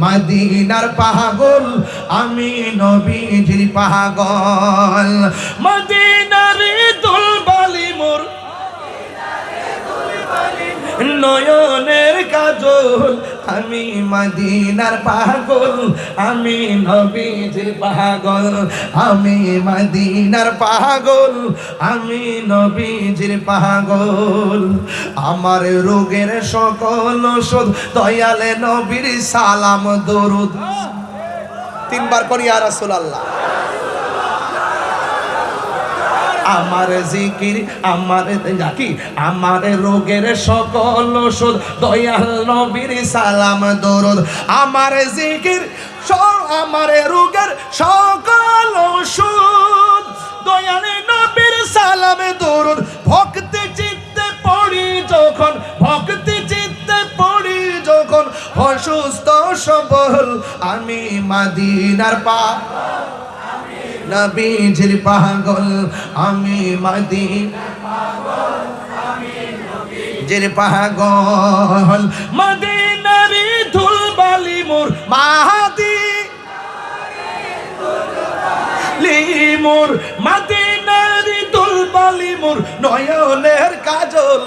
মদিনার পাগল, আমি নবীজির পাগল। মদিনার দুলবালি মোর নয়নের কাজল, আমি মদিনার পাগল, আমি নবীজির পাগল। আমি মদিনার পাগল, আমি নবীজির পাগল। আমার রোগের সকল ওষুধ দয়ালে নবীর সালাম দরুদ। তিনবার করি ইয়া রাসূলুল্লাহ। আমার জিকির, আমার কি, আমার রোগের সকল ওষুধ দয়াল নবীর সালাম দরুদ। আমার জিকির, আমার রোগের সকল ওষুধ দয়াল নবীর সালাম দরুদ। ভক্তি চিত্তে পড়ি যখন, ভক্তি চিত্তে পড়ি যখন, অসুস্থ সবল, আমি মদিনার নবীজির পাগল। আমি মদিনার পাগল, আমি নবীজির পাগল। মদিনার ধুলবালি মোর মোর, মদিনার ধুলবালি মোর নয়নের কাজল।